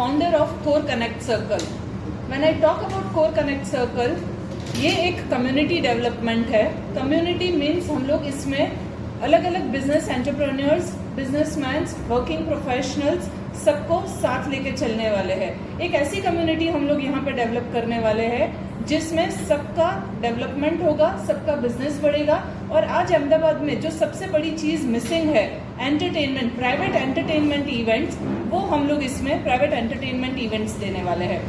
founder of Core Connect Circle. When I talk about Core Connect Circle, ये एक community development है. Community means हम लोग इसमें अलग अलग business entrepreneurs, businessman, working professionals सबको साथ लेके चलने वाले हैं. एक ऐसी कम्युनिटी हम लोग यहाँ पे डेवलप करने वाले हैं जिसमें सबका डेवलपमेंट होगा, सबका बिजनेस बढ़ेगा. और आज अहमदाबाद में जो सबसे बड़ी चीज मिसिंग है, एंटरटेनमेंट, प्राइवेट एंटरटेनमेंट इवेंट्स, वो हम लोग इसमें प्राइवेट एंटरटेनमेंट इवेंट्स देने वाले हैं.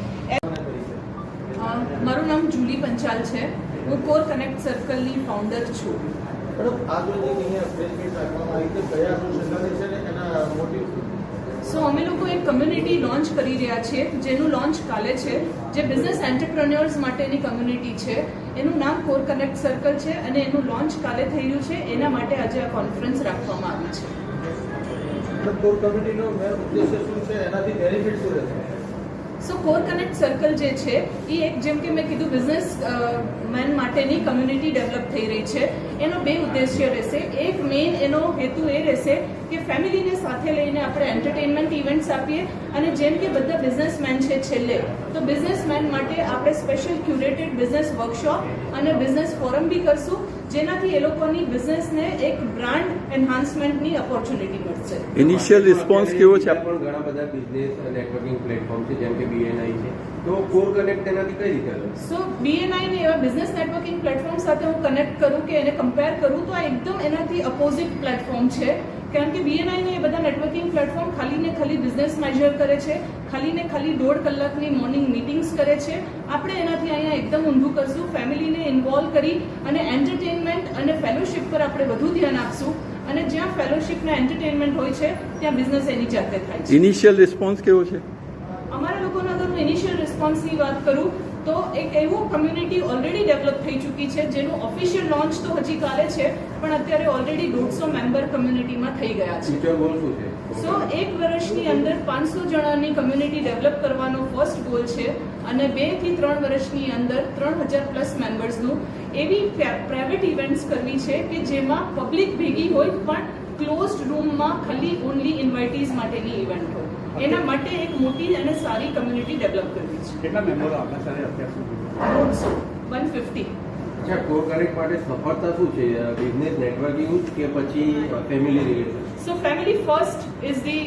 મારું નામ જુલી પંચાલ છે. હું કોર કનેક્ટ સર્કલની ફાઉન્ડર છું. સો અમે લોકો એક કમ્યુનિટી લોન્ચ કરી રહ્યા છીએ જેનું લોન્ચ કાલે છે, જે બિઝનેસ એન્ટરપ્રેન્યોર્સ માટેની કમ્યુનિટી છે. એનું નામ કોર કનેક્ટ સર્કલ છે અને એનું લોન્ચ કાલે થઈ રહ્યું છે. એના માટે આજે આ કોન્ફરન્સ રાખવામાં આવી છે. કોર કમ્યુનિટીનો મેઇન ઉદ્દેશ્ય શું છે, એનાથી બેનિફિટ શું રહેશે? સો કોર કનેક્ટ સર્કલ જે છે એ એક, જેમ કે મેં કીધું, બિઝનેસ મેન માટેની કમ્યુનિટી ડેવલપ થઈ રહી છે. એનો બે ઉદ્દેશ્ય રહેશે. એક મેઇન એનો હેતુ એ રહેશે કે ફેમિલીને સાથે લઈને આપણે એન્ટરટેનમેન્ટ ઇવેન્ટ્સ આપીએ, અને જેમ કે બધા બિઝનેસમેન છે છેલ્લે, તો બિઝનેસમેન માટે આપણે સ્પેશિયલ ક્યુરેટેડ બિઝનેસ વર્કશોપ અને બિઝનેસ ફોરમ બી કરશું, જેનાથી એ લોકોની બિઝનેસને એક બ્રાન્ડ એન્હાન્સમેન્ટની ઓપોર્ચ્યુનિટી મળશે. ઇનિશિયલ રિસ્પોન્સ કેવો છે? પણ ઘણા બધા બિઝનેસ નેટવર્કિંગ પ્લેટફોર્મ છે, જેમ કે BNI છે, તો કોર કનેક્ટ તેનાથી કઈ રીતે અલગ? સો BNI ને એવા બિઝનેસ નેટવર્કિંગ પ્લેટફોર્મ સાથે હું કનેક્ટ કરું કે એને કમ્પેર કરું તો આ એકદમ એનાથી અપોઝિટ પ્લેટફોર્મ છે. કારણ કે BNI ને એ બધા નેટવર્કિંગ પ્લેટફોર્મ ખાલી ને ખાલી બિઝનેસ મેજર કરે છે, ખાલી ને ખાલી 1.5 કલાકની મોર્નિંગ મીટિંગ્સ કરે છે. આપણે એનાથી અહીંયા એકદમ ઊંધું કરશું. ફેમિલીને ઇન્વોલ્વ કરી અને એન્ટરટેનમેન્ટ અને ફેલોશિપ પર આપણે વધુ ધ્યાન આપશું, અને જ્યાં ફેલોશિપ ને એન્ટરટેનમેન્ટ હોય છે ત્યાં બિઝનેસ એની જાતે થાય છે. ઇનિશિયલ રિસ્પોન્સ કેવો છે? અમારા લોકોનો અગર હું ઇનિશિયલ રિસ્પોન્સની વાત કરું તો એક એવું કમ્યુનિટી ઓલરેડી ડેવલપ થઈ ચૂકી છે જેનું ઓફિશિયલ લોન્ચ તો હજી કાલે છે, પણ અત્યારે ઓલરેડી 150 મેમ્બર કમ્યુનિટીમાં થઈ ગયા છે. ફ્યુચર ગોલ શું છે? સો એક વર્ષની અંદર 500 જણાની કમ્યુનિટી ડેવલપ કરવાનો ફર્સ્ટ ગોલ છે, અને 2 થી 3 વર્ષની અંદર 3000 પ્લસ મેમ્બર્સનું એવી પ્રાઇવેટ ઇવેન્ટ્સ કરવી છે કે જેમાં પબ્લિક ભેગી હોય પણ ક્લોઝડ રૂમમાં ખાલી ઓનલી ઇન્વાઇટીઝ માટેની ઇવેન્ટ હોય. એના માટે એક મોટી અને સારી કમ્યુનિટી ડેવલપ કરવી છે. કેટલા મેમ્બરો આપણા સાથે અત્યાર સુધી? 150. અચ્છા, કોર કનેક્ટ માટે સફળતા શું છે? બિઝનેસ નેટવર્કિંગ કે પછી family relation? So family first is the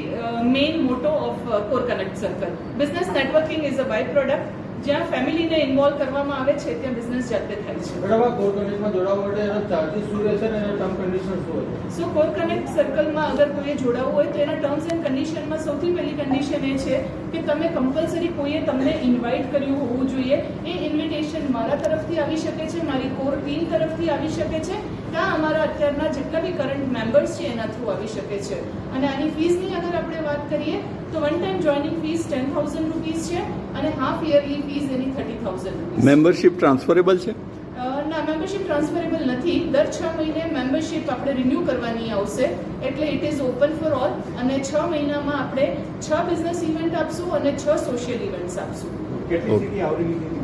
main motto of Core Connect Circle. Business networking is a byproduct. જ્યાં ફેમિલીને ઇન્વોલ્વ કરવામાં આવે છે ત્યાં બિઝનેસ જાતે થાય છે. બરાબર. કોર કનેક્ટમાં જોડાવા માટે એનો ચાર્જીસ શું રહેશે અને એના ટર્મ કન્ડિશન શું હોય? સો કોર કનેક્ટ સર્કલમાં અગર કોઈએ જોડાવવું હોય તો એના ટર્મ્સ એન્ડ કન્ડિશનમાં સૌથી પહેલી કન્ડિશન એ છે કે તમે કમ્પલસરી કોઈએ તમને ઇન્વાઇટ કર્યું હોવું જોઈએ. એ ઇન્વિટેશન મારા તરફથી આવી શકે છે, મારી કોર ટીમ તરફથી આવી શકે છે, કાં અમારા અત્યારના જેટલા બી કરંટ મેમ્બર્સ છે એના થ્રુ આવી શકે છે. અને આની ફીસની અગર આપણે વાત કરીએ તો one time joining fees 10,000 rupees છે, અને હાફ યરલી ફીસ એની 30,000 રૂપીઝ. મેમ્બરશિપ ટ્રાન્સફરેબલ છે? ના, મેમ્બરશિપ ટ્રાન્સફરેબલ નથી. દર 6 મહિને મેમ્બરશિપ આપણે રિન્યૂ કરવાની આવશે, એટલે it is open for all. અને 6 મહિનામાં આપણે 6 બિઝનેસ ઇવેન્ટ આપશું અને 6 સોશિયલ ઇવેન્ટ્સ આપશું. કેટલી સીટી આવરી લીધી?